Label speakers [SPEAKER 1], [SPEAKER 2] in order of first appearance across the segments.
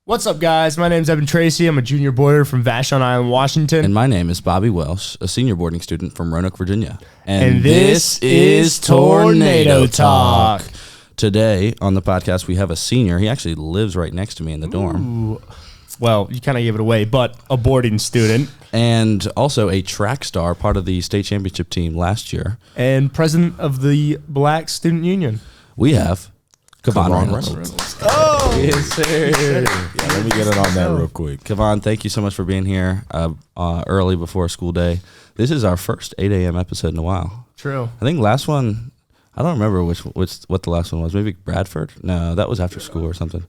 [SPEAKER 1] What's up, guys? My name's Evan Tracy. I'm a junior boarder from Vashon Island, Washington.
[SPEAKER 2] And my name is Bobby Welsh, a senior boarding student from Roanoke, Virginia.
[SPEAKER 1] And this is Tornado Talk.
[SPEAKER 2] Today on the podcast, we have a senior. He actually lives right next to me in the dorm.
[SPEAKER 1] Ooh. Well, you kind of gave it away, but a boarding student.
[SPEAKER 2] And also a track star, part of the state championship team last year.
[SPEAKER 1] And president of the Black Student Union.
[SPEAKER 2] We have Kavan Reynolds.
[SPEAKER 1] Oh!
[SPEAKER 2] Yes, sir.
[SPEAKER 3] Yeah, let me get it on that real quick.
[SPEAKER 2] Kavan, thank you so much for being here early before school day. This is our first 8 a.m. episode in a while.
[SPEAKER 1] True.
[SPEAKER 2] I think last one, I don't remember what the last one was. Maybe Bradford? No, that was after school or something.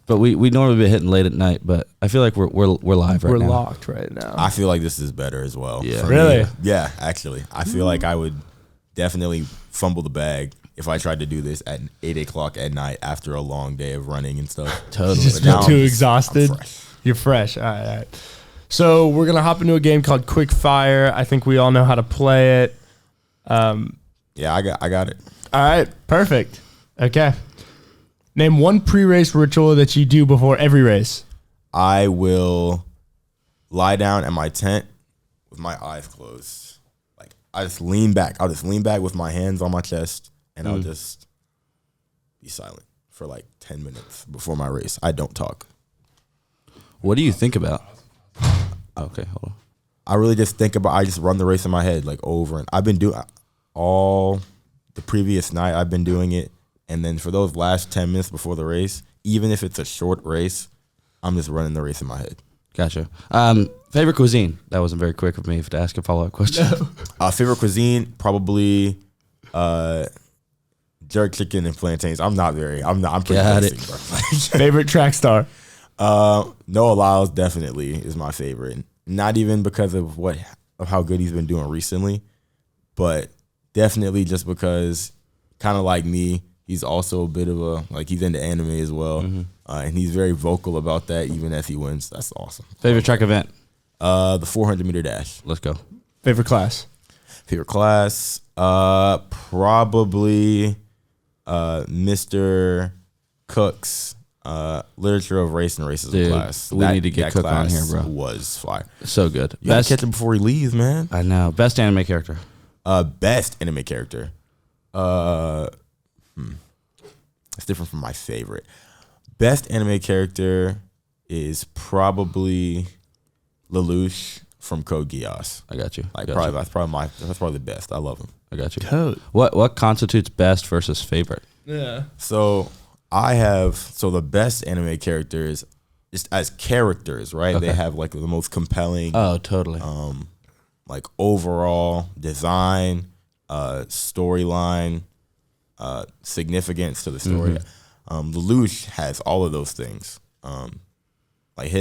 [SPEAKER 2] But we normally be hitting late at night, but I feel like we're live right now.
[SPEAKER 1] We're locked right now.
[SPEAKER 3] I feel like this is better as well.
[SPEAKER 2] Yeah.
[SPEAKER 1] Really?
[SPEAKER 3] Yeah, actually. I feel like I would definitely fumble the bag if I tried to do this at 8 o'clock at night after a long day of running and stuff.
[SPEAKER 2] Totally.
[SPEAKER 1] Just
[SPEAKER 3] But now
[SPEAKER 1] too
[SPEAKER 3] I'm
[SPEAKER 1] exhausted.
[SPEAKER 3] I'm fresh.
[SPEAKER 1] You're fresh. All right. So we're going to hop into a game called Quick Fire. I think we all know how to play it.
[SPEAKER 3] Yeah, I got it.
[SPEAKER 1] All right. Perfect. Okay. Name one pre-race ritual that you do before every race.
[SPEAKER 3] I will lie down in my tent with my eyes closed. Like I just lean back. I'll just lean back with my hands on my chest and I'll just be silent for like 10 minutes before my race. I don't talk.
[SPEAKER 2] What do you think about? Okay, hold on.
[SPEAKER 3] I really just I just run the race in my head like over, and I've been doing all the previous night. I've been doing it, and then for those last 10 minutes before the race, even if it's a short race, I'm just running the race in my head.
[SPEAKER 2] Gotcha. Favorite cuisine? That wasn't very quick of me to ask a follow-up question.
[SPEAKER 3] Favorite cuisine? Probably jerk chicken and plantains. I'm pretty basic, bro.
[SPEAKER 1] Favorite track star?
[SPEAKER 3] Noah Lyles definitely is my favorite. Not even because of how good he's been doing recently, but definitely just because, kind of like me, he's also a bit of he's into anime as well, and he's very vocal about that even as he wins. That's awesome.
[SPEAKER 2] Favorite track event?
[SPEAKER 3] The 400-meter dash.
[SPEAKER 2] Let's go.
[SPEAKER 1] Favorite class?
[SPEAKER 3] Favorite class? Probably Mr. Cook's literature of race and racism
[SPEAKER 2] Dude,
[SPEAKER 3] class.
[SPEAKER 2] we need to get Cook on here, bro.
[SPEAKER 3] Was fire.
[SPEAKER 2] So good.
[SPEAKER 3] You gotta catch him before he leaves, man.
[SPEAKER 2] I know. Best anime character?
[SPEAKER 3] Best anime character. It's different from my favorite. Best anime character is probably Lelouch from Code Geass.
[SPEAKER 2] I got you.
[SPEAKER 3] That's probably the best. I love him.
[SPEAKER 2] I got you.
[SPEAKER 1] Code.
[SPEAKER 2] What constitutes best versus favorite?
[SPEAKER 1] Yeah.
[SPEAKER 3] So the best anime characters, just as characters, right?
[SPEAKER 2] Okay.
[SPEAKER 3] They have like the most compelling.
[SPEAKER 2] Oh, totally.
[SPEAKER 3] Like overall design, storyline, significance to the story. Lelouch has all of those things. Like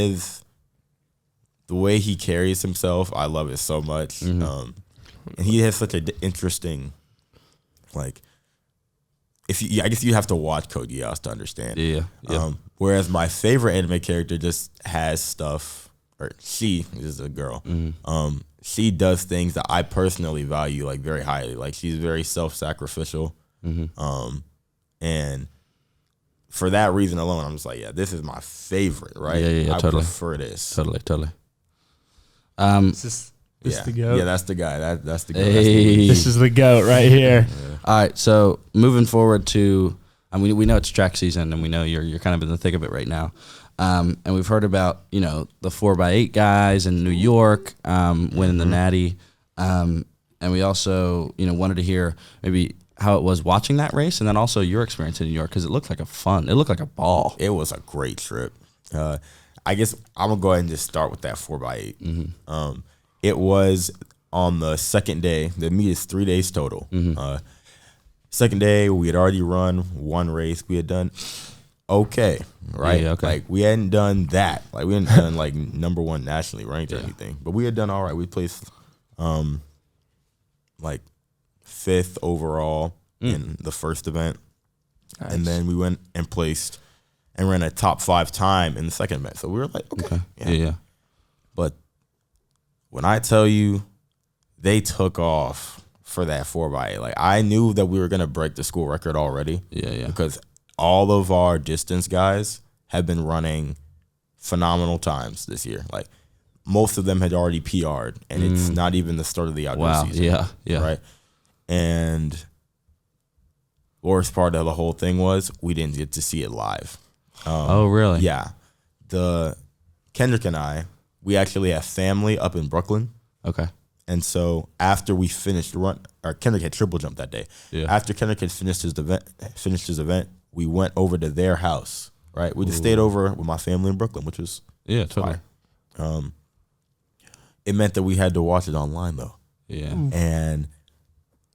[SPEAKER 3] the way he carries himself, I love it so much. And he has such an interesting, like, I guess you have to watch Code Geass to understand.
[SPEAKER 2] Yeah.
[SPEAKER 3] Whereas my favorite anime character just has stuff, or she is a girl. She does things that I personally value like very highly. Like she's very self-sacrificial, and for that reason alone, I'm just like, yeah, this is my favorite, right?
[SPEAKER 2] Yeah,
[SPEAKER 3] I
[SPEAKER 2] totally.
[SPEAKER 3] prefer this.
[SPEAKER 2] Totally.
[SPEAKER 1] This the GOAT?
[SPEAKER 3] Yeah, that's the guy. That's the GOAT.
[SPEAKER 2] Hey.
[SPEAKER 1] This is the GOAT right here.
[SPEAKER 2] All right, so moving forward to, we know it's track season, and we know you're kind of in the thick of it right now. And we've heard about, the 4x8 guys in New York winning the Natty. And we also, wanted to hear maybe how it was watching that race, and then also your experience in New York, because it looked like it looked like a ball.
[SPEAKER 3] It was a great trip. I guess I'm going to go ahead and just start with that 4x8. It was on the second day. The meet is 3 days total. Second day, we had already run one race. We had done okay, right?
[SPEAKER 2] Yeah, okay.
[SPEAKER 3] Like, we hadn't done that. Like, we hadn't done, like, number one nationally ranked or anything. But we had done all right. We placed, like, 5th overall in the first event. Nice. And then we went and placed and ran a top 5 time in the second event. So we were like, okay.
[SPEAKER 2] Yeah.
[SPEAKER 3] But when I tell you they took off for that 4x8, like, I knew that we were going to break the school record already.
[SPEAKER 2] Yeah.
[SPEAKER 3] Because all of our distance guys have been running phenomenal times this year. Like most of them had already PR'd, and it's not even the start of the outdoor season.
[SPEAKER 2] Yeah.
[SPEAKER 3] Right. And worst part of the whole thing was we didn't get to see it live.
[SPEAKER 2] Oh, really?
[SPEAKER 3] Yeah. Kendrick and I, we actually have family up in Brooklyn.
[SPEAKER 2] Okay.
[SPEAKER 3] And so after we finished the run, or Kendrick had triple jump that day.
[SPEAKER 2] Yeah.
[SPEAKER 3] After Kendrick had finished his event, we went over to their house. Right, we just stayed over with my family in Brooklyn, which was
[SPEAKER 2] totally.
[SPEAKER 3] fire. It meant that we had to watch it online though.
[SPEAKER 2] Yeah.
[SPEAKER 3] And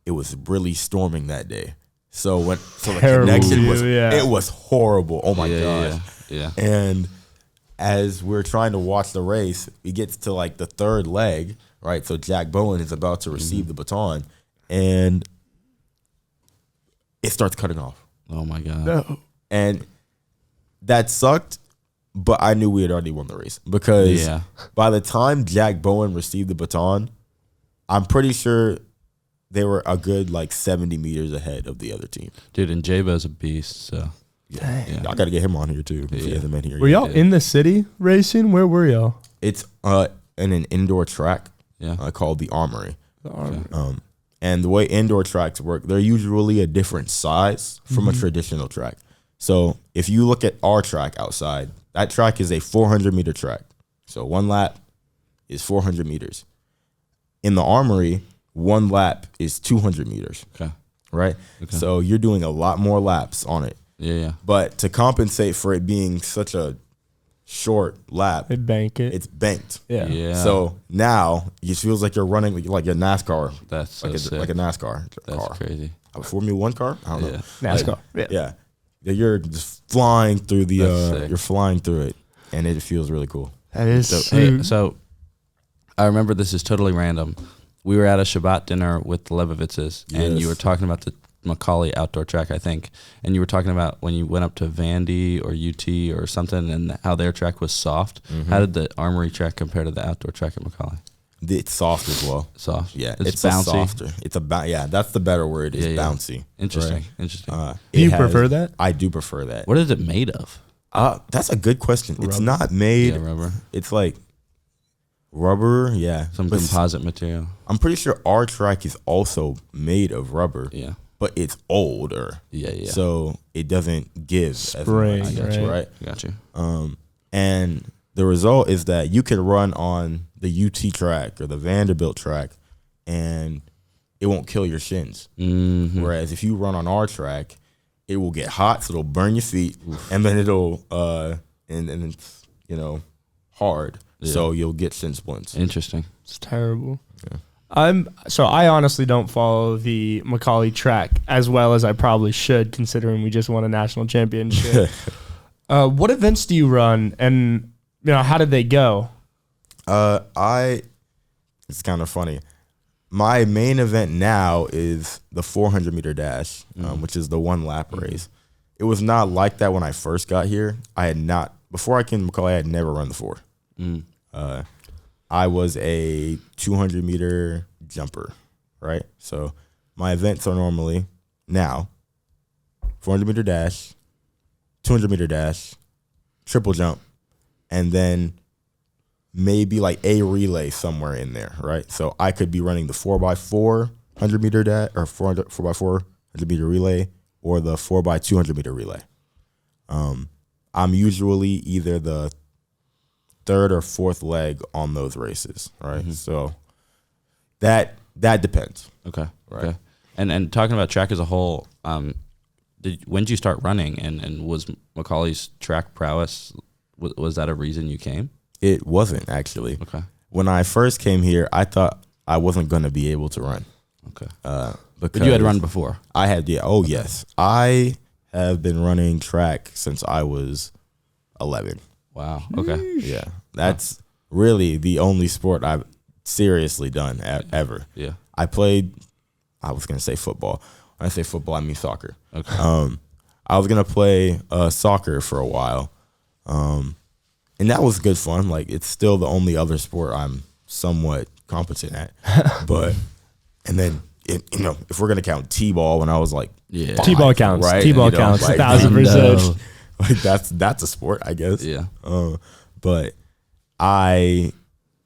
[SPEAKER 3] it was really storming that day. So the
[SPEAKER 1] Terrible
[SPEAKER 3] connection
[SPEAKER 1] view,
[SPEAKER 3] was
[SPEAKER 1] yeah.
[SPEAKER 3] it was horrible. Oh my gosh.
[SPEAKER 2] Yeah.
[SPEAKER 3] And as we're trying to watch the race, it gets to like the third leg, right? So Jack Bowen is about to receive the baton, and it starts cutting off.
[SPEAKER 2] Oh my God.
[SPEAKER 1] No.
[SPEAKER 3] And that sucked, but I knew we had already won the race because by the time Jack Bowen received the baton, I'm pretty sure they were a good like 70 meters ahead of the other team.
[SPEAKER 2] Dude, and J-Bo's a beast, so.
[SPEAKER 3] Yeah. I got to get him on here too. If he hasn't been here
[SPEAKER 1] Were y'all in the city racing? Where were y'all?
[SPEAKER 3] It's in an indoor track called the Armory.
[SPEAKER 1] The Armory.
[SPEAKER 3] And the way indoor tracks work, they're usually a different size from a traditional track. So if you look at our track outside, that track is a 400-meter track. So one lap is 400 meters. In the Armory, one lap is 200 meters.
[SPEAKER 2] Okay.
[SPEAKER 3] Right?
[SPEAKER 2] Okay.
[SPEAKER 3] So you're doing a lot more laps on it.
[SPEAKER 2] Yeah.
[SPEAKER 3] But to compensate for it being such a short lap,
[SPEAKER 1] They bank it.
[SPEAKER 3] it's banked.
[SPEAKER 2] Yeah.
[SPEAKER 3] So now it feels like you're running like a NASCAR.
[SPEAKER 2] That's so
[SPEAKER 3] like
[SPEAKER 2] sick.
[SPEAKER 3] like a NASCAR
[SPEAKER 2] That's
[SPEAKER 3] car.
[SPEAKER 2] crazy.
[SPEAKER 3] A Formula One car? I don't know.
[SPEAKER 1] NASCAR.
[SPEAKER 3] Yeah. You're just flying through
[SPEAKER 2] That's sick.
[SPEAKER 3] you're flying through it, and it feels really cool.
[SPEAKER 1] That is
[SPEAKER 2] So I remember, this is totally random. We were at a Shabbat dinner with the Leibovitses, and you
[SPEAKER 3] Yes.
[SPEAKER 2] were talking about the Macaulay outdoor track, I think, and you were talking about when you went up to Vandy or UT or something, and how their track was soft. How did the Armory track compare to the outdoor track at Macaulay?
[SPEAKER 3] It's soft as well.
[SPEAKER 2] Soft.
[SPEAKER 3] Yeah,
[SPEAKER 2] It's
[SPEAKER 3] a
[SPEAKER 2] bouncy.
[SPEAKER 3] softer. It's that's the better word. It's bouncy.
[SPEAKER 2] Interesting.
[SPEAKER 3] Right?
[SPEAKER 2] Interesting.
[SPEAKER 1] Do you prefer that?
[SPEAKER 3] I do prefer that.
[SPEAKER 2] What is it made of?
[SPEAKER 3] That's a good question. It's
[SPEAKER 1] Rubber.
[SPEAKER 3] not made.
[SPEAKER 2] Yeah, rubber.
[SPEAKER 3] It's like rubber. Yeah,
[SPEAKER 2] Some
[SPEAKER 3] But
[SPEAKER 2] composite material.
[SPEAKER 3] I'm pretty sure our track is also made of rubber.
[SPEAKER 2] Yeah.
[SPEAKER 3] But it's older.
[SPEAKER 2] Yeah.
[SPEAKER 3] So it doesn't give
[SPEAKER 1] Spring,
[SPEAKER 3] as much.
[SPEAKER 1] right?
[SPEAKER 3] Right.
[SPEAKER 2] Got you.
[SPEAKER 3] And the result is that you can run on the UT track or the Vanderbilt track, and it won't kill your shins.
[SPEAKER 2] Mm-hmm.
[SPEAKER 3] Whereas if you run on our track, it will get hot, so it'll burn your feet, and then it'll and it's hard, so you'll get shin splints.
[SPEAKER 2] Interesting.
[SPEAKER 1] It's terrible. I honestly don't follow the Macaulay track as well as I probably should, considering we just won a national championship. What events do you run, and how did they go?
[SPEAKER 3] It's kind of funny. My main event now is the 400-meter dash, which is the one lap race. It was not like that when I first got here. Before I came to Macaulay, I had never run the 4. I was a 200-meter jumper, right? So my events are normally now 400-meter dash, 200-meter dash, triple jump, and then maybe like a relay somewhere in there, right? So I could be running the 4x4 100-meter dash or 4x4 100-meter relay or the 4x200 meter relay. I'm usually either the third or fourth leg on those races, right? So that depends.
[SPEAKER 2] Okay.
[SPEAKER 3] Right.
[SPEAKER 2] Okay. And talking about track as a whole, when did you start running? And was Macaulay's track prowess, was that a reason you came?
[SPEAKER 3] It wasn't actually.
[SPEAKER 2] Okay.
[SPEAKER 3] When I first came here, I thought I wasn't going to be able to run.
[SPEAKER 2] Okay.
[SPEAKER 3] But
[SPEAKER 2] you had run before?
[SPEAKER 3] I had, yeah. Oh, yes. I have been running track since I was 11.
[SPEAKER 2] Wow. Okay.
[SPEAKER 3] Yeah. That's really the only sport I've seriously done ever.
[SPEAKER 2] Yeah.
[SPEAKER 3] I was going to say football. When I say football, I mean soccer.
[SPEAKER 2] Okay.
[SPEAKER 3] I was going to play soccer for a while. And that was good fun. Like, it's still the only other sport I'm somewhat competent at. And then, if we're going to count T-ball, when I was like,
[SPEAKER 2] Yeah.
[SPEAKER 1] T-ball counts.
[SPEAKER 3] right?
[SPEAKER 1] T-ball counts.
[SPEAKER 3] like,
[SPEAKER 1] 1,000%.
[SPEAKER 3] Like that's a sport, I guess.
[SPEAKER 2] Yeah.
[SPEAKER 3] But I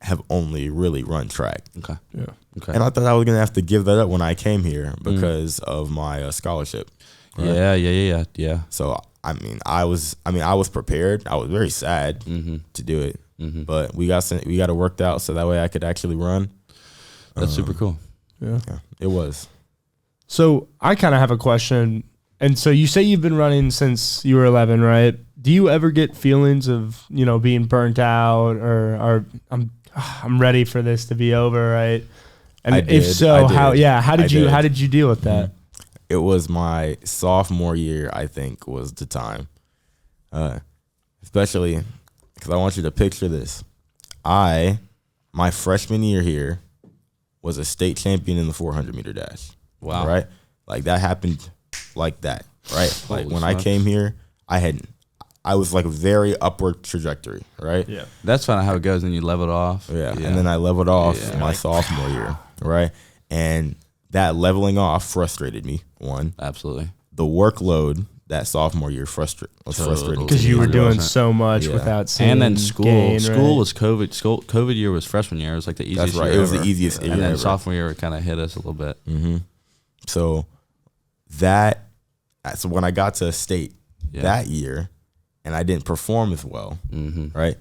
[SPEAKER 3] have only really run track.
[SPEAKER 2] Okay.
[SPEAKER 1] Yeah.
[SPEAKER 2] Okay.
[SPEAKER 3] And I thought I was gonna have to give that up when I came here because of my scholarship. Right?
[SPEAKER 2] Yeah.
[SPEAKER 3] So I was prepared. I was very sad to do it, but we got it worked out so that way I could actually run.
[SPEAKER 2] That's super cool.
[SPEAKER 1] Yeah.
[SPEAKER 3] Yeah, it was.
[SPEAKER 1] So I kind of have a question. And so you say you've been running since you were 11, right? Do you ever get feelings of, being burnt out or I'm ready for this to be over, right? And if so, how did you deal with that?
[SPEAKER 3] It was my sophomore year, I think, was the time. Especially because I want you to picture this. My freshman year here was a state champion in the 400-meter dash.
[SPEAKER 2] Wow.
[SPEAKER 3] Right? Like that happened like that, right? Like
[SPEAKER 2] Holy
[SPEAKER 3] when I
[SPEAKER 2] smokes.
[SPEAKER 3] came here, I was like a very upward trajectory, right?
[SPEAKER 1] Yeah.
[SPEAKER 2] That's kind of how it goes, and you level it off.
[SPEAKER 3] Yeah. And then I leveled off my sophomore year, right? And that leveling off frustrated me, one.
[SPEAKER 2] Absolutely.
[SPEAKER 3] The workload that sophomore year was frustrating.
[SPEAKER 1] Because you were doing
[SPEAKER 2] wasn't.
[SPEAKER 1] so much
[SPEAKER 3] Yeah.
[SPEAKER 1] without seeing
[SPEAKER 2] And then school
[SPEAKER 1] gain,
[SPEAKER 2] school
[SPEAKER 1] right?
[SPEAKER 2] was COVID. COVID year was freshman year. It was like the easiest
[SPEAKER 3] That's right.
[SPEAKER 2] year
[SPEAKER 3] It was the
[SPEAKER 2] ever.
[SPEAKER 3] easiest year
[SPEAKER 2] And then
[SPEAKER 3] ever.
[SPEAKER 2] sophomore year, it kind of hit us a little bit.
[SPEAKER 3] So so when I got to state that year and I didn't perform as well, right?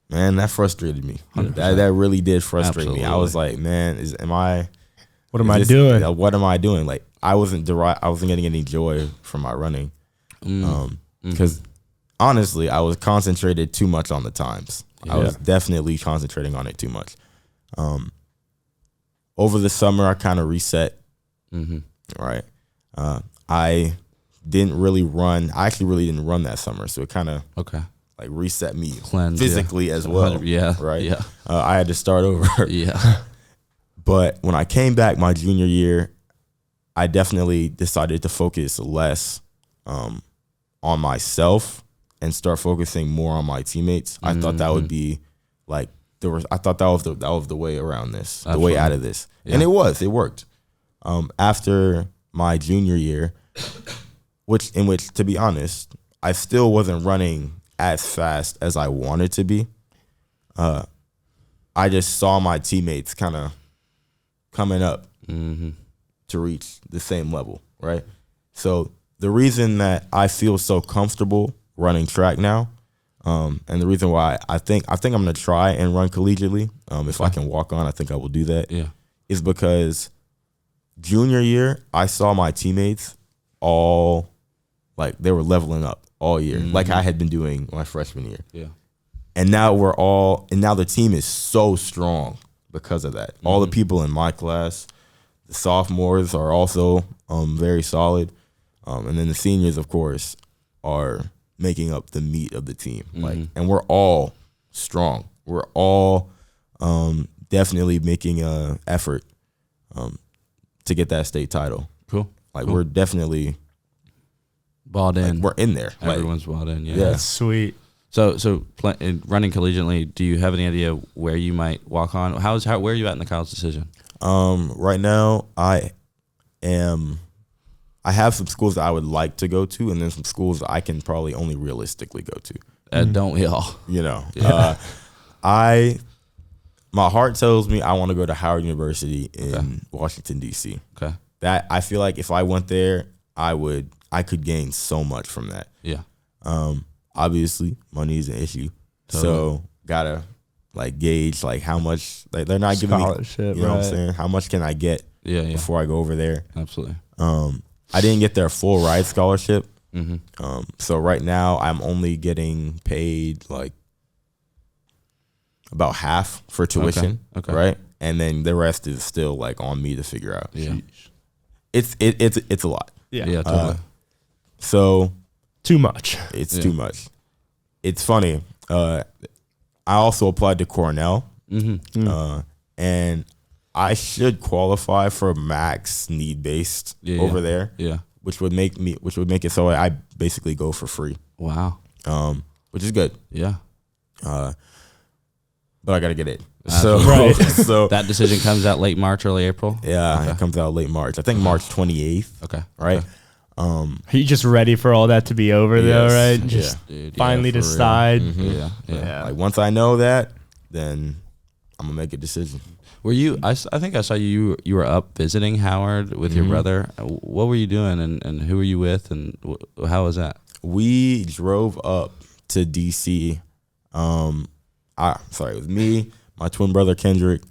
[SPEAKER 3] Man, that frustrated me. That really did frustrate me. I was like, man,
[SPEAKER 1] What am I doing?
[SPEAKER 3] What am I doing? Like I wasn't getting any joy from my running. Because honestly, I was concentrated too much on the times. I was definitely concentrating on it too much. Over the summer, I kind of reset. Right. I didn't really run. I actually really didn't run that summer, so it kind of like reset me
[SPEAKER 2] Cleanse,
[SPEAKER 3] physically as well.
[SPEAKER 2] Yeah.
[SPEAKER 3] Right.
[SPEAKER 2] Yeah.
[SPEAKER 3] I had to start over.
[SPEAKER 2] Yeah.
[SPEAKER 3] But when I came back my junior year, I definitely decided to focus less on myself and start focusing more on my teammates. I thought that would be like I thought that was the way around this, the way out of this, and it worked. After my junior year, which to be honest, I still wasn't running as fast as I wanted to be. I just saw my teammates kind of coming up to reach the same level, right? So the reason that I feel so comfortable running track now, and the reason why I think I'm gonna try and run collegiately, if I can walk on, I think I will do that.
[SPEAKER 2] Yeah.
[SPEAKER 3] Is because junior year I saw my teammates all like they were leveling up all year, like I had been doing my freshman year.
[SPEAKER 2] Yeah.
[SPEAKER 3] And now now the team is so strong because of that. All the people in my class, the sophomores are also very solid. And then the seniors, of course, are making up the meat of the team. And we're all strong. We're all definitely making an effort to get that state title.
[SPEAKER 2] Cool.
[SPEAKER 3] We're definitely
[SPEAKER 2] Balled in.
[SPEAKER 3] we're in there.
[SPEAKER 2] Everyone's balled in. Yeah.
[SPEAKER 1] That's sweet.
[SPEAKER 2] So running collegiately, do you have any idea where you might walk on? Where are you at in the college decision?
[SPEAKER 3] Right now, I have some schools that I would like to go to, and then some schools that I can probably only realistically go to.
[SPEAKER 2] Don't we all?
[SPEAKER 3] My heart tells me I want to go to Howard University in Washington, D.C.
[SPEAKER 2] Okay.
[SPEAKER 3] That I feel like if I went there, I could gain so much from that.
[SPEAKER 2] Yeah.
[SPEAKER 3] Obviously, money is an issue, so gotta gauge how much they're not giving me.
[SPEAKER 1] Scholarship,
[SPEAKER 3] You know what I'm
[SPEAKER 1] right.
[SPEAKER 3] saying? How much can I get before I go over there?
[SPEAKER 2] Absolutely.
[SPEAKER 3] I didn't get their full ride scholarship, so right now I'm only getting paid about half for tuition,
[SPEAKER 2] Okay.
[SPEAKER 3] right? And then the rest is still on me to figure out.
[SPEAKER 2] Yeah.
[SPEAKER 3] It's a lot.
[SPEAKER 1] Yeah.
[SPEAKER 2] Yeah. Totally.
[SPEAKER 3] So
[SPEAKER 1] Too much.
[SPEAKER 3] it's too much. It's funny. I also applied to Cornell, and I should qualify for max need based over there.
[SPEAKER 2] Yeah.
[SPEAKER 3] Which would make it so I basically go for free.
[SPEAKER 2] Wow.
[SPEAKER 3] Which is good.
[SPEAKER 2] Yeah.
[SPEAKER 3] But I gotta get it.
[SPEAKER 2] Absolutely.
[SPEAKER 3] So
[SPEAKER 2] That decision comes out late March, early April.
[SPEAKER 3] yeah, it comes out late March. I think March 28th.
[SPEAKER 2] Okay.
[SPEAKER 3] Right.
[SPEAKER 1] Are you just ready for all that to be over though, right? Just finally
[SPEAKER 2] for real.
[SPEAKER 1] decide.
[SPEAKER 2] Yeah.
[SPEAKER 3] Like once I know that, then I'm gonna make a decision.
[SPEAKER 2] Were you? I think I saw you. You were up visiting Howard with your brother. What were you doing, and who were you with, and how was that?
[SPEAKER 3] We drove up to DC. It was me, my twin brother Kendrick,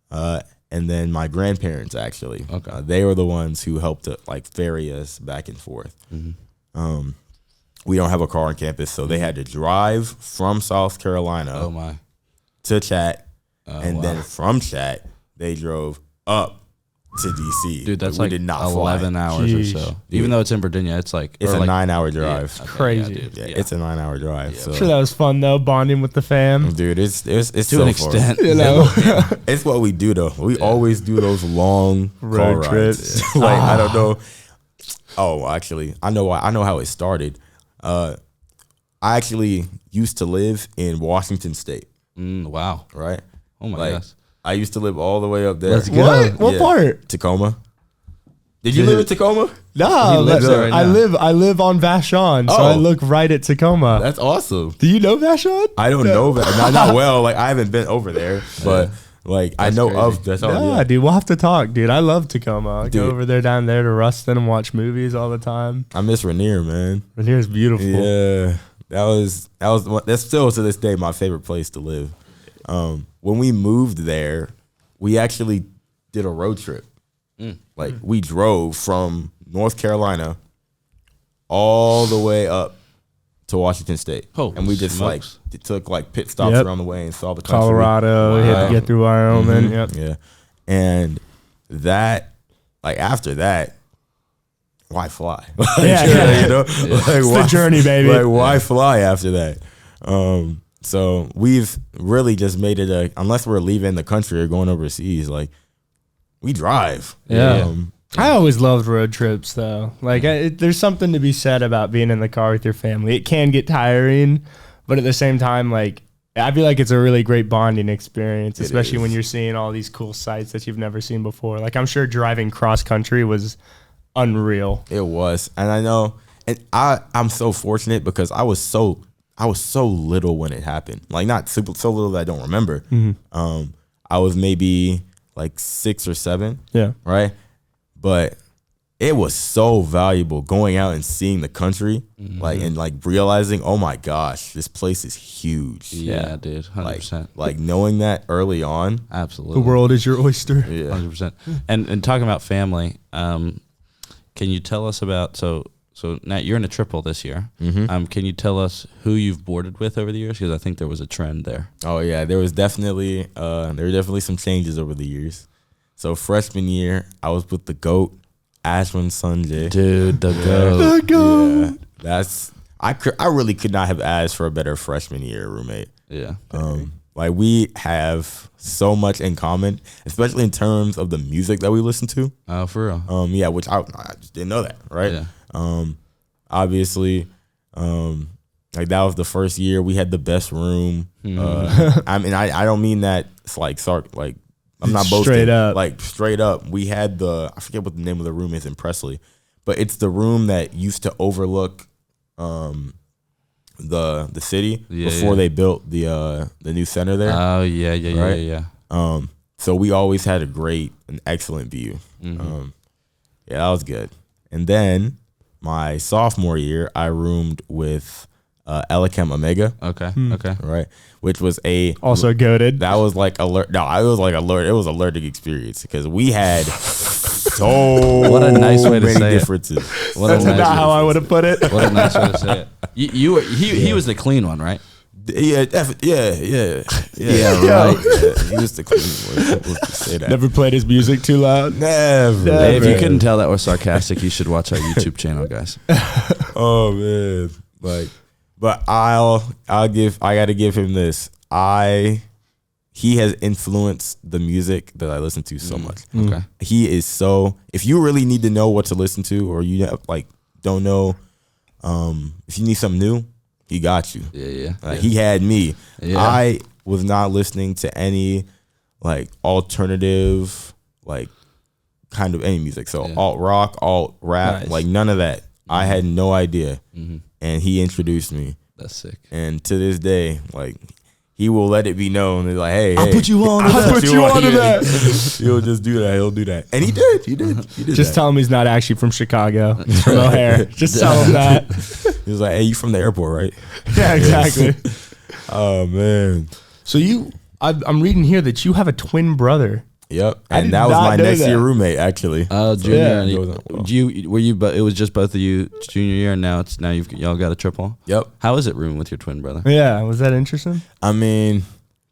[SPEAKER 3] and then my grandparents. Actually, they were the ones who helped to like ferry us back and forth. We don't have a car on campus, so they had to drive from South Carolina to Chat, and then from Chat they drove up to DC.
[SPEAKER 2] Dude, that's
[SPEAKER 3] we
[SPEAKER 2] like
[SPEAKER 3] did not
[SPEAKER 2] 11 hours or so. Even though it's in Virginia, it's like
[SPEAKER 3] it's a
[SPEAKER 2] like,
[SPEAKER 3] 9-hour drive.
[SPEAKER 2] Okay,
[SPEAKER 1] crazy.
[SPEAKER 3] It's a 9-hour drive. So.
[SPEAKER 1] I'm sure that was fun though, bonding with the fam.
[SPEAKER 3] Dude, it's
[SPEAKER 2] to
[SPEAKER 3] so
[SPEAKER 2] an extent.
[SPEAKER 1] You know,
[SPEAKER 3] it's what we do though. We always do those long
[SPEAKER 1] road
[SPEAKER 3] car
[SPEAKER 1] trips.
[SPEAKER 3] rides. Like I don't know. Oh, actually, I know how it started. I actually used to live in Washington State.
[SPEAKER 2] Wow.
[SPEAKER 3] Right.
[SPEAKER 2] Oh my
[SPEAKER 3] like,
[SPEAKER 2] gosh.
[SPEAKER 3] I used to live all the way up there.
[SPEAKER 2] Let's go.
[SPEAKER 1] What part?
[SPEAKER 3] Tacoma. Did you live in Tacoma?
[SPEAKER 1] No,
[SPEAKER 2] lives there right
[SPEAKER 1] I
[SPEAKER 2] now.
[SPEAKER 1] live on Vashon, so I look right at Tacoma.
[SPEAKER 3] That's awesome.
[SPEAKER 1] Do you know Vashon?
[SPEAKER 3] I don't know that. Not well. Like I haven't been over there, but like I know
[SPEAKER 2] crazy.
[SPEAKER 3] of. That's all.
[SPEAKER 1] Yeah, dude, we'll have to talk, dude. I love Tacoma. I
[SPEAKER 3] Dude.
[SPEAKER 1] go over there down there to Ruston and watch movies all the time.
[SPEAKER 3] I miss Rainier, man.
[SPEAKER 1] Rainier's beautiful.
[SPEAKER 3] Yeah, that's still to this day my favorite place to live. When we moved there, we actually did a road trip. Like we drove from North Carolina all the way up to Washington State, and we just
[SPEAKER 2] smokes.
[SPEAKER 3] took like pit stops around the way and saw the country.
[SPEAKER 1] Colorado, we had to get through Wyoming. Yep.
[SPEAKER 3] Yeah, and that, like after that, why fly?
[SPEAKER 1] Yeah.
[SPEAKER 3] You know,
[SPEAKER 1] It's the journey, baby.
[SPEAKER 3] Like why fly after that? So we've really just made it unless we're leaving the country or going overseas, like we drive.
[SPEAKER 1] Yeah. I always loved road trips though. Like there's something to be said about being in the car with your family. It can get tiring, but at the same time, like I feel like it's a really great bonding experience, especially when you're seeing all these cool sights that you've never seen before. Like I'm sure driving cross country was unreal.
[SPEAKER 3] It was. And I know, and I'm so fortunate because I was so little when it happened. Like not so little that I don't remember. I was maybe like 6 or 7.
[SPEAKER 1] Yeah.
[SPEAKER 3] Right. But it was so valuable going out and seeing the country, like and like realizing, oh my gosh, this place is huge.
[SPEAKER 2] Yeah, dude, 100%.
[SPEAKER 3] Like knowing that early on,
[SPEAKER 2] absolutely.
[SPEAKER 1] The world is your oyster.
[SPEAKER 3] Yeah,
[SPEAKER 2] 100%. And talking about family, can you tell us about so Nat, you're in a triple this year. Can you tell us who you've boarded with over the years? Because I think there was a trend there.
[SPEAKER 3] Oh yeah, there were definitely some changes over the years. So freshman year, I was with the GOAT, Ashwin Sanjay.
[SPEAKER 2] Dude, the GOAT.
[SPEAKER 1] The GOAT.
[SPEAKER 3] Yeah, I really could not have asked for a better freshman year roommate.
[SPEAKER 2] Yeah.
[SPEAKER 3] Like we have so much in common, especially in terms of the music that we listen to.
[SPEAKER 2] Oh, for real.
[SPEAKER 3] Yeah, which I just didn't know that, right?
[SPEAKER 2] Yeah.
[SPEAKER 3] Obviously, like that was the first year we had the best room. I mean, I don't mean that it's like I'm not boasting.
[SPEAKER 1] Straight up.
[SPEAKER 3] Like straight up, we had I forget what the name of the room is in Presley, but it's the room that used to overlook the city before they built the new center there.
[SPEAKER 2] Oh yeah,
[SPEAKER 3] right?
[SPEAKER 2] yeah.
[SPEAKER 3] So we always had an excellent view. Yeah, that was good. And then my sophomore year, I roomed with Elichem Omega.
[SPEAKER 2] Okay. Okay.
[SPEAKER 3] Right. Which was
[SPEAKER 1] Also goated.
[SPEAKER 3] that was like alert. No, it was like alert. It was a learning experience because we had so
[SPEAKER 2] what a nice way to
[SPEAKER 3] many
[SPEAKER 2] say
[SPEAKER 3] differences.
[SPEAKER 1] That's not how I would have put it.
[SPEAKER 2] What a nice way to say it. He was the clean one, right?
[SPEAKER 3] Yeah, right. Yeah, he was the clean one. Let's just say that.
[SPEAKER 1] Never played his music too loud.
[SPEAKER 3] Never.
[SPEAKER 2] Hey, if you couldn't tell that we're sarcastic, you should watch our YouTube channel, guys.
[SPEAKER 3] Oh man, like, but I gotta give him this. He has influenced the music that I listen to so much.
[SPEAKER 2] Okay.
[SPEAKER 3] He is so. If you really need to know what to listen to, or you don't know, if you need something new, he got you.
[SPEAKER 2] Yeah.
[SPEAKER 3] He had me.
[SPEAKER 2] Yeah.
[SPEAKER 3] I was not listening to any like alternative, like kind of any music. So alt rock, alt rap,
[SPEAKER 1] Nice.
[SPEAKER 3] like none of that. I had no idea,
[SPEAKER 2] Mm-hmm.
[SPEAKER 3] and he introduced me.
[SPEAKER 2] That's sick.
[SPEAKER 3] And to this day, like, he will let it be known. He's like, hey,
[SPEAKER 2] I'll put you on.
[SPEAKER 1] I'll put you on to that.
[SPEAKER 3] He'll just do that. He'll do that. And he did. He did.
[SPEAKER 1] Just tell him he's not actually from Chicago. He's from O'Hare. Just tell him that.
[SPEAKER 3] He was like, hey, you from the airport, right?
[SPEAKER 1] Yeah, exactly.
[SPEAKER 3] Oh, man.
[SPEAKER 1] So I'm reading here that you have a twin brother.
[SPEAKER 3] Yep.
[SPEAKER 1] I did
[SPEAKER 3] And that was
[SPEAKER 1] not
[SPEAKER 3] my
[SPEAKER 1] know
[SPEAKER 3] next
[SPEAKER 1] that.
[SPEAKER 3] year roommate, actually.
[SPEAKER 2] Oh, junior.
[SPEAKER 1] Yeah.
[SPEAKER 2] And but it was just both of you junior year, and now y'all got a triple.
[SPEAKER 3] Yep.
[SPEAKER 2] How is it rooming with your twin brother?
[SPEAKER 1] Yeah, was that interesting?
[SPEAKER 3] I mean,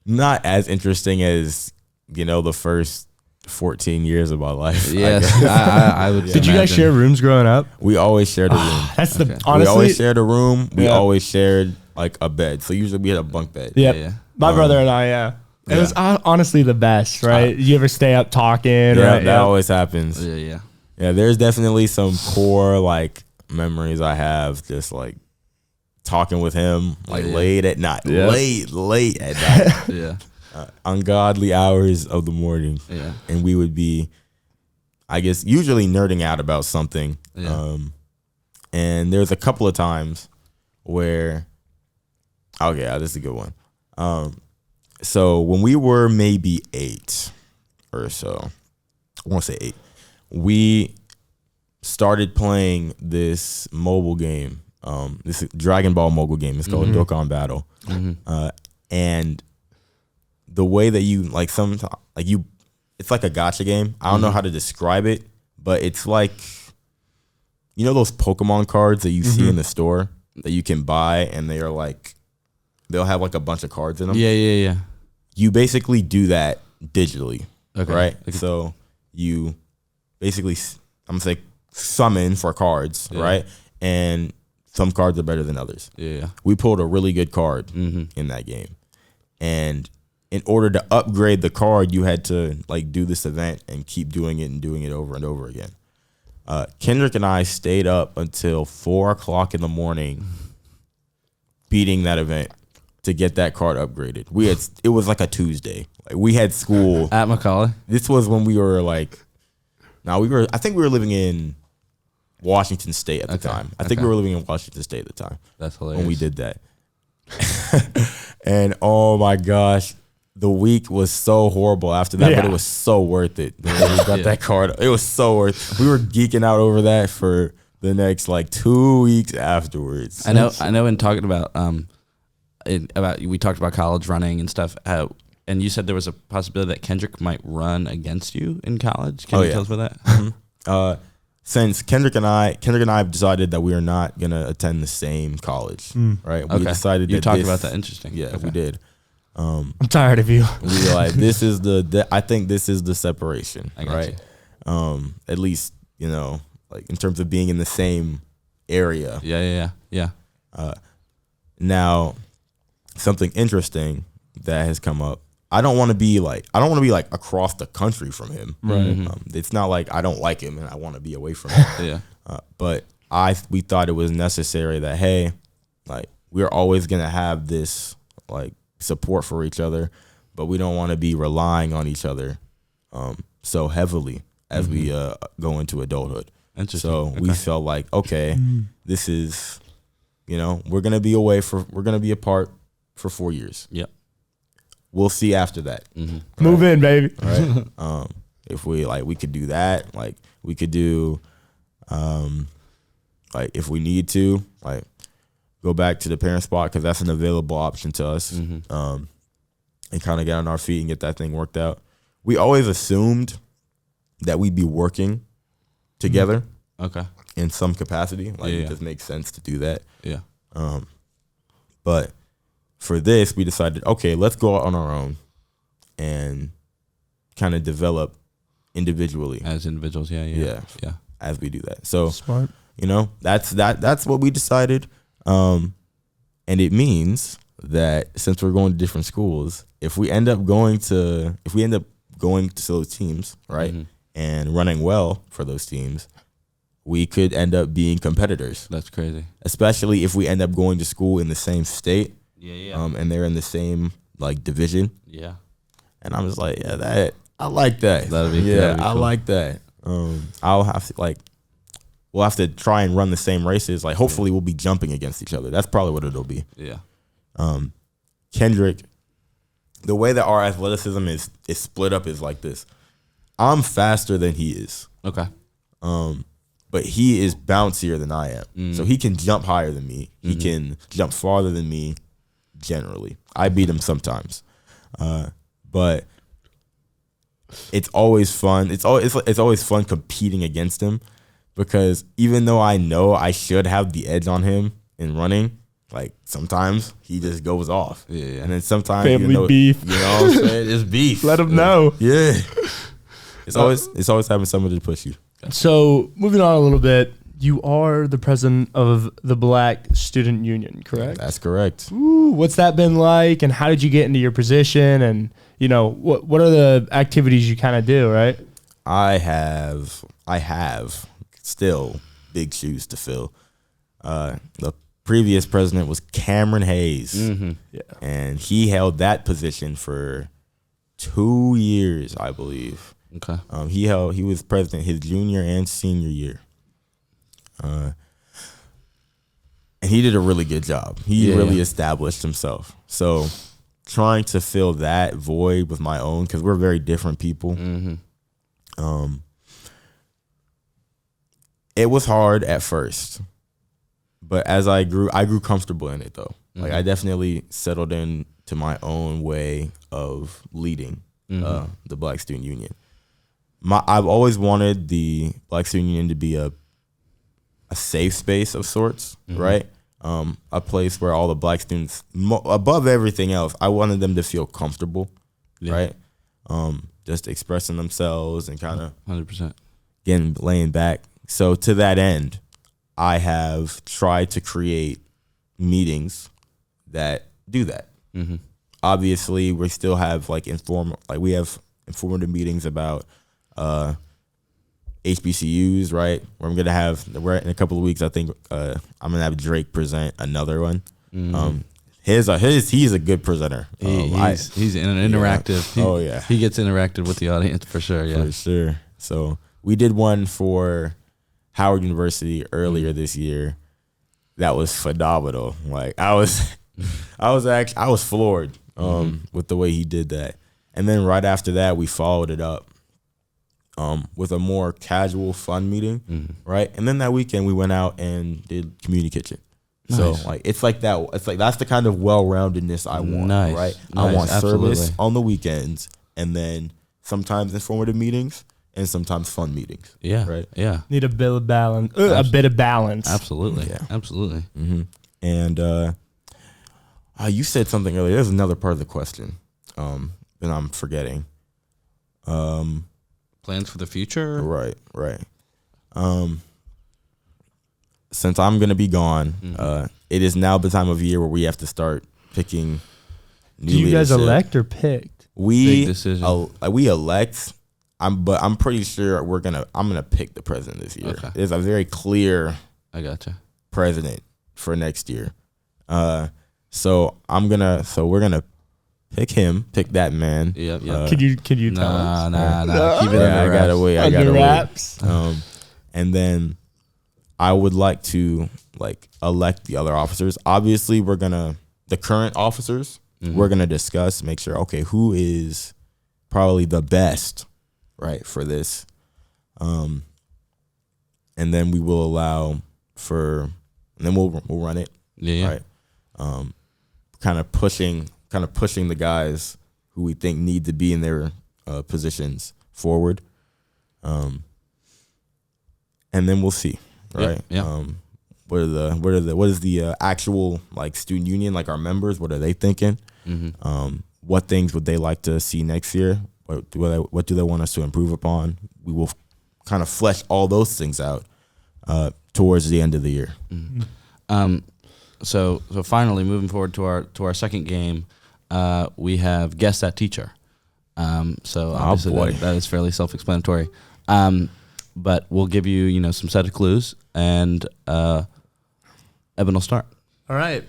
[SPEAKER 3] not as interesting as, the first 14 years of my life.
[SPEAKER 2] Yes, I would.
[SPEAKER 1] Did you guys
[SPEAKER 2] imagine.
[SPEAKER 1] share rooms growing up?
[SPEAKER 3] We always shared a room.
[SPEAKER 1] That's the
[SPEAKER 2] Okay.
[SPEAKER 3] We
[SPEAKER 1] honestly.
[SPEAKER 3] always shared a room. We
[SPEAKER 1] Yeah.
[SPEAKER 3] always shared, like, a bed. So usually we had a bunk bed.
[SPEAKER 1] Yep.
[SPEAKER 2] Yeah.
[SPEAKER 1] My brother and I, yeah. It
[SPEAKER 3] Yeah.
[SPEAKER 1] was honestly the best, right? You ever stay up talking?
[SPEAKER 3] Yeah,
[SPEAKER 1] right?
[SPEAKER 3] that always happens.
[SPEAKER 2] Yeah.
[SPEAKER 3] Yeah, there's definitely some core, like, memories I have just, like, talking with him, like,
[SPEAKER 2] Yeah.
[SPEAKER 3] late at night.
[SPEAKER 1] Yeah.
[SPEAKER 3] Late at night.
[SPEAKER 2] Yeah.
[SPEAKER 3] Ungodly hours of the morning.
[SPEAKER 2] Yeah.
[SPEAKER 3] And we would be, I guess, usually nerding out about something.
[SPEAKER 2] Yeah.
[SPEAKER 3] And there's a couple of times where, this is a good one. So when we were maybe 8 or so, I won't say 8, we started playing this mobile game. This Dragon Ball mobile game. It's called Dokkan Battle. And the way that you it's like a gacha game. I don't know how to describe it, but it's like, those Pokemon cards that you see in the store that you can buy, and they are like, they'll have like a bunch of cards in them.
[SPEAKER 2] Yeah.
[SPEAKER 3] You basically do that digitally,
[SPEAKER 2] Okay.
[SPEAKER 3] right?
[SPEAKER 2] Okay.
[SPEAKER 3] So you basically, I'm gonna say, summon for cards,
[SPEAKER 2] Yeah.
[SPEAKER 3] right? And some cards are better than others.
[SPEAKER 2] Yeah.
[SPEAKER 3] We pulled a really good card
[SPEAKER 2] Mm-hmm.
[SPEAKER 3] in that game, and in order to upgrade the card, you had to like do this event and keep doing it and doing it over and over again. Kendrick and I stayed up until 4:00 in the morning, beating that event to get that card upgraded. It was like a Tuesday. Like, we had school.
[SPEAKER 2] At Macaulay.
[SPEAKER 3] This was when we were like, I think we were living in Washington State at the time. I think we were living in Washington State at the time
[SPEAKER 2] That's hilarious.
[SPEAKER 3] when we did that. And oh my gosh, the week was so horrible after that, but
[SPEAKER 1] Yeah.
[SPEAKER 3] it was so worth it. When we got that card. It was so worth it. We were geeking out over that for the next like 2 weeks afterwards.
[SPEAKER 2] I know. In talking about we talked about college running and stuff. And you said there was a possibility that Kendrick might run against you in college. Can you tell us about that?
[SPEAKER 3] Since Kendrick and I have decided that we are not gonna attend the same college, right? We decided
[SPEAKER 2] you
[SPEAKER 3] that
[SPEAKER 2] talked about that. Interesting.
[SPEAKER 3] Yeah,
[SPEAKER 2] Okay.
[SPEAKER 3] we did.
[SPEAKER 1] I'm tired of you.
[SPEAKER 3] We were like, this is I think this is the separation,
[SPEAKER 2] I got
[SPEAKER 3] right? At least like in terms of being in the same area.
[SPEAKER 2] Yeah.
[SPEAKER 3] Now, something interesting that has come up. I don't want to be like across the country from him.
[SPEAKER 1] Right.
[SPEAKER 3] It's not like I don't like him and I want to be away from him.
[SPEAKER 2] Yeah.
[SPEAKER 3] But we thought it was necessary that, hey, like, we're always gonna have this like support for each other, but we don't want to be relying on each other so heavily as we go into adulthood.
[SPEAKER 2] Interesting.
[SPEAKER 3] So we felt like, okay, this is, we're gonna be apart for 4 years.
[SPEAKER 2] Yep.
[SPEAKER 3] We'll see after that.
[SPEAKER 1] Move in, baby.
[SPEAKER 3] Right? If we could do that, like we could do, like if we need to, like go back to the parent spot because that's an available option to us, and kind of get on our feet and get that thing worked out. We always assumed that we'd be working together
[SPEAKER 2] Okay.
[SPEAKER 3] in some capacity. Like
[SPEAKER 2] Yeah.
[SPEAKER 3] it just makes sense to do that.
[SPEAKER 2] Yeah.
[SPEAKER 3] But for this, we decided, okay, let's go out on our own and kind of develop individually
[SPEAKER 2] As individuals. Yeah.
[SPEAKER 3] as we do that. So,
[SPEAKER 1] Smart.
[SPEAKER 3] that's what we decided. And it means that since we're going to different schools, if we end up going to those teams, right, and running well for those teams, we could end up being competitors.
[SPEAKER 2] That's crazy.
[SPEAKER 3] Especially if we end up going to school in the same state,
[SPEAKER 2] Yeah.
[SPEAKER 3] and they're in the same like division.
[SPEAKER 2] Yeah.
[SPEAKER 3] And I'm just like, I like that.
[SPEAKER 2] That'd be
[SPEAKER 3] I
[SPEAKER 2] cool.
[SPEAKER 3] like that. I'll have to we'll have to try and run the same races. Like, hopefully we'll be jumping against each other. That's probably what it'll be.
[SPEAKER 2] Yeah.
[SPEAKER 3] Kendrick, the way that our athleticism is split up is like this. I'm faster than he is.
[SPEAKER 2] Okay.
[SPEAKER 3] But he is bouncier than I am. So he can jump higher than me. He can jump farther than me generally. I beat him sometimes. But it's always fun. It's always fun competing against him, because even though I know I should have the edge on him in running, like sometimes he just goes off.
[SPEAKER 2] Yeah.
[SPEAKER 3] And then sometimes
[SPEAKER 1] Family beef.
[SPEAKER 3] You know what I'm saying? It's beef.
[SPEAKER 1] Let him know.
[SPEAKER 3] Yeah. It's always having somebody to push you.
[SPEAKER 1] So moving on a little bit, you are the president of the Black Student Union, correct?
[SPEAKER 3] That's correct.
[SPEAKER 1] Ooh, what's that been like, and how did you get into your position, and what are the activities you kind of do, right?
[SPEAKER 3] I have still big shoes to fill. The previous president was Cameron Hayes,
[SPEAKER 1] Yeah.
[SPEAKER 3] and he held that position for 2 years, I believe.
[SPEAKER 2] Okay.
[SPEAKER 3] He was president his junior and senior year. And he did a really good job. He really established himself. So trying to fill that void with my own, because we're very different people. It was hard at first, but as I grew comfortable in it though. Like, I definitely settled into my own way of leading the Black Student Union. I've always wanted the Black Student Union to be a safe space of sorts, right? A place where all the Black students, above everything else, I wanted them to feel comfortable, right? Just expressing themselves and kind of
[SPEAKER 2] 100%.
[SPEAKER 3] laying back. So to that end, I have tried to create meetings that do that. Obviously, we still have we have informative meetings about HBCUs, right? We're in a couple of weeks, I think I'm gonna have Drake present another one. He's a good presenter.
[SPEAKER 2] He's interactive.
[SPEAKER 3] Yeah.
[SPEAKER 2] He gets interactive with the audience for sure. Yeah.
[SPEAKER 3] For sure. So we did one for Howard University earlier this year. That was phenomenal. Like, I was floored with the way he did that. And then right after that, we followed it up with a more casual, fun meeting, right? And then that weekend, we went out and did community kitchen. Nice. So it's like that. It's like that's the kind of well-roundedness I want, right? I want service on the weekends, and then sometimes informative meetings, and sometimes fun meetings.
[SPEAKER 2] Yeah,
[SPEAKER 3] right.
[SPEAKER 2] Yeah,
[SPEAKER 1] need a bit of balance. A bit of balance.
[SPEAKER 2] Absolutely.
[SPEAKER 3] Yeah.
[SPEAKER 2] Absolutely.
[SPEAKER 3] And you said something earlier. There's another part of the question that I'm forgetting.
[SPEAKER 2] Plans for the future?
[SPEAKER 3] Right. Since I'm gonna be gone, it is now the time of year where we have to start picking new
[SPEAKER 1] Do you guys
[SPEAKER 3] leadership.
[SPEAKER 1] elect or picked?
[SPEAKER 3] We
[SPEAKER 2] Big decision.
[SPEAKER 3] We elect. But I'm pretty sure I'm gonna pick the president this year.
[SPEAKER 2] Okay.
[SPEAKER 3] There's a very clear
[SPEAKER 2] I gotcha.
[SPEAKER 3] president for next year. So we're gonna pick that man.
[SPEAKER 2] Yep.
[SPEAKER 1] Could you tell us?
[SPEAKER 2] Nah. Keep it
[SPEAKER 3] I gotta wait.
[SPEAKER 1] Under wraps.
[SPEAKER 3] And then I would like to elect the other officers. Obviously, the current officers. We're gonna discuss, make sure, okay, who is probably the best, right, for this. And then we will allow and then we'll run it.
[SPEAKER 2] Yeah.
[SPEAKER 3] Right. Kind of pushing the guys who we think need to be in their positions forward. And then we'll see. Right.
[SPEAKER 2] Yeah.
[SPEAKER 3] What is the actual student union, our members, what are they thinking? What things would they like to see next year? What do they want us to improve upon? We will kind of flesh all those things out towards the end of the year.
[SPEAKER 2] So finally, moving forward to our second game, we have Guess That Teacher. So obviously that is fairly self-explanatory. But we'll give you some set of clues, and Evan will start.
[SPEAKER 1] All right.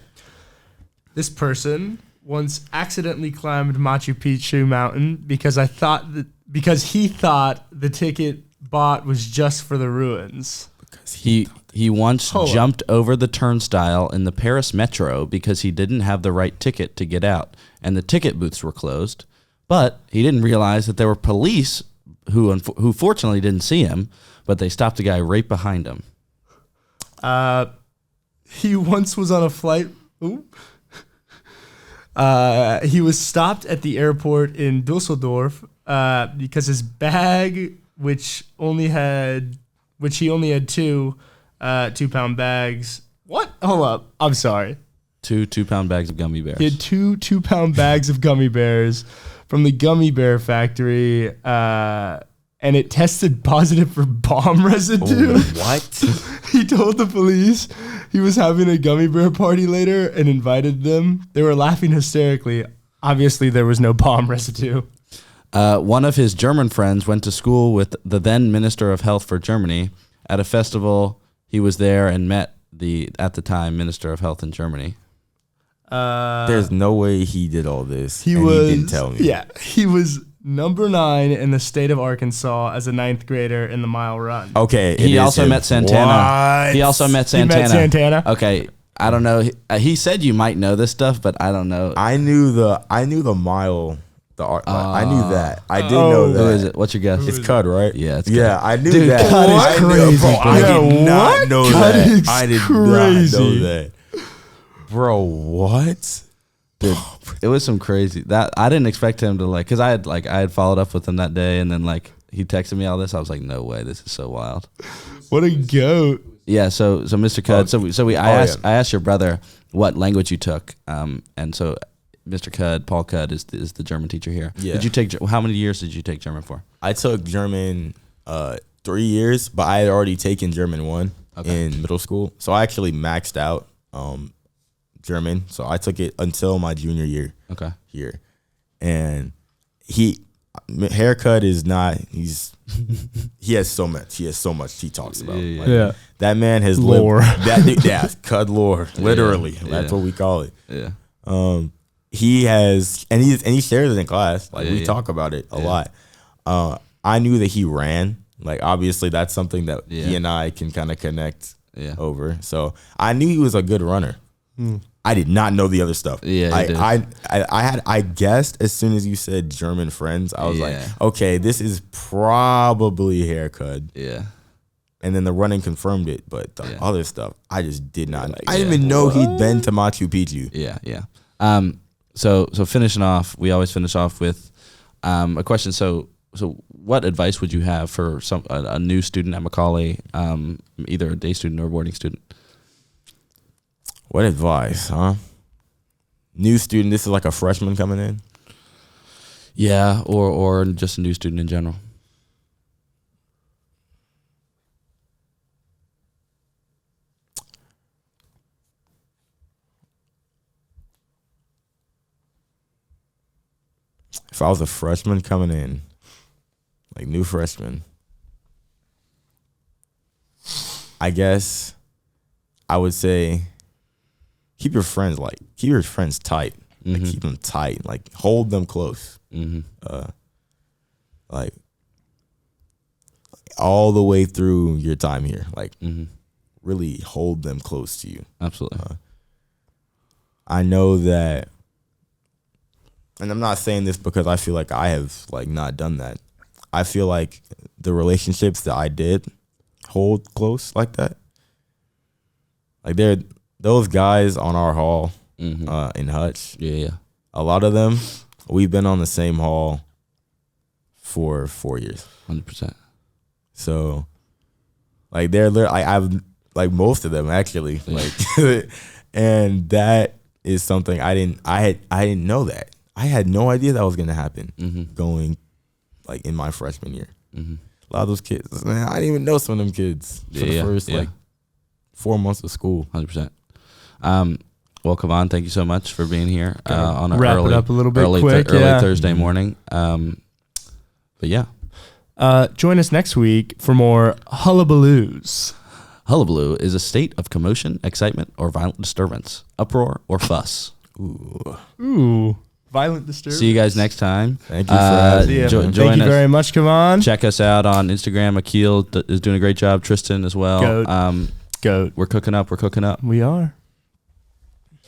[SPEAKER 1] This person once accidentally climbed Machu Picchu mountain because he thought the ticket bought was just for the ruins.
[SPEAKER 2] He once
[SPEAKER 1] Hold on.
[SPEAKER 2] jumped over the turnstile in the Paris metro because he didn't have the right ticket to get out, and the ticket booths were closed. But he didn't realize that there were police who fortunately didn't see him, but they stopped a guy right behind him.
[SPEAKER 1] He once was on a flight. Ooh. He was stopped at the airport in Dusseldorf because his bag, which he only had 2 2-pound bags. What? Hold up. I'm sorry.
[SPEAKER 2] 2 2-pound bags of gummy bears.
[SPEAKER 1] He had 2 2-pound bags of gummy bears from the gummy bear factory, and it tested positive for bomb residue.
[SPEAKER 3] What?
[SPEAKER 1] He told the police he was having a gummy bear party later and invited them. They were laughing hysterically. Obviously, there was no bomb residue.
[SPEAKER 2] One of his German friends went to school with the then Minister of Health for Germany. At a festival, he was there and met at the time, Minister of Health in Germany.
[SPEAKER 3] There's no way he did all this.
[SPEAKER 1] He
[SPEAKER 3] He didn't tell me.
[SPEAKER 1] Yeah, he was number 9 in the state of Arkansas as a 9th grader in the mile run.
[SPEAKER 3] Okay.
[SPEAKER 2] He also met Santana.
[SPEAKER 3] What?
[SPEAKER 2] He also met
[SPEAKER 1] He
[SPEAKER 2] Santana.
[SPEAKER 1] met Santana?
[SPEAKER 2] Okay, I don't know. He said you might know this stuff, but I don't know.
[SPEAKER 3] I knew the mile. I knew that. I didn't know that.
[SPEAKER 2] Who is it? What's your guess?
[SPEAKER 3] It's Cud, right?
[SPEAKER 2] Yeah, it's
[SPEAKER 3] yeah.
[SPEAKER 2] Cud.
[SPEAKER 3] I knew
[SPEAKER 2] Dude,
[SPEAKER 3] that.
[SPEAKER 2] Cud is
[SPEAKER 3] I knew-
[SPEAKER 2] crazy,
[SPEAKER 3] bro, I
[SPEAKER 1] bro.
[SPEAKER 3] did not
[SPEAKER 1] What?
[SPEAKER 3] know
[SPEAKER 1] Cud
[SPEAKER 3] that.
[SPEAKER 1] is
[SPEAKER 3] I did
[SPEAKER 1] crazy.
[SPEAKER 3] not know that, bro. What?
[SPEAKER 2] Dude, it was some crazy that I didn't expect him to because I had followed up with him that day, and then he texted me all this. I was like, no way, this is so wild.
[SPEAKER 1] What a goat.
[SPEAKER 2] Yeah, so Mr. Cud, I asked your brother what language you took, and so Mr. Cud, Paul Cud is the German teacher here.
[SPEAKER 3] Yeah.
[SPEAKER 2] Did you take how many years did you take German for?
[SPEAKER 3] I took German 3 years, but I had already taken German 1 in middle school, so I actually maxed out German. So I took it until my junior year.
[SPEAKER 2] Okay.
[SPEAKER 3] Here, and haircut is not. He has so much. He has so much he talks about.
[SPEAKER 2] Yeah.
[SPEAKER 1] Yeah.
[SPEAKER 3] That man has
[SPEAKER 1] Lore.
[SPEAKER 3] lived. That dude, yeah, Cud lore, literally. That's what we call it.
[SPEAKER 2] Yeah.
[SPEAKER 3] He has, and he shares it in class. We
[SPEAKER 2] Yeah.
[SPEAKER 3] talk about it a lot. I knew that he ran. Obviously, that's something that he and I can kind of connect over. So I knew he was a good runner. I did not know the other stuff.
[SPEAKER 2] Yeah,
[SPEAKER 3] I guessed as soon as you said German friends, I was like, okay, this is probably haircut.
[SPEAKER 2] Yeah.
[SPEAKER 3] And then the running confirmed it, but the other stuff, I just did not. I didn't even know he'd been to Machu Picchu.
[SPEAKER 2] Yeah. So finishing off, we always finish off with a question. So what advice would you have for a new student at Macaulay, either a day student or a boarding student?
[SPEAKER 3] What advice, huh? New student, this is like a freshman coming in?
[SPEAKER 2] Yeah, or just a new student in general.
[SPEAKER 3] If I was a freshman coming in, new freshman, I guess I would say keep your friends tight. Keep them tight. Hold them close. All the way through your time here. Really hold them close to you.
[SPEAKER 2] Absolutely.
[SPEAKER 3] I know that, and I'm not saying this because I feel like I have not done that. I feel like the relationships that I did hold close like that, they're those guys on our hall in Hutch.
[SPEAKER 2] Yeah.
[SPEAKER 3] A lot of them, we've been on the same hall for 4 years.
[SPEAKER 2] 100%.
[SPEAKER 3] So, I've most of them actually, and that is something I didn't know that. I had no idea that was gonna happen going in my freshman year. A lot of those kids, man, I didn't even know some of them kids for the first 4 months of school.
[SPEAKER 2] 100%. Well, Kavan, thank you so much for being here on
[SPEAKER 1] Wrap it up a little bit quick,
[SPEAKER 2] early Thursday morning. But yeah.
[SPEAKER 1] Join us next week for more hullabaloos.
[SPEAKER 2] Hullabaloo is a state of commotion, excitement, or violent disturbance, uproar, or fuss.
[SPEAKER 3] Ooh.
[SPEAKER 1] Ooh. Violent disturbance.
[SPEAKER 2] See you guys next time.
[SPEAKER 3] Thank you for having
[SPEAKER 1] See
[SPEAKER 3] me.
[SPEAKER 1] ya.
[SPEAKER 2] Join
[SPEAKER 1] Thank you
[SPEAKER 2] us.
[SPEAKER 1] very much, Kavan.
[SPEAKER 2] Check us out on Instagram. Akil is doing a great job. Tristan as well.
[SPEAKER 1] Goat. Goat.
[SPEAKER 2] We're cooking up.
[SPEAKER 1] We are.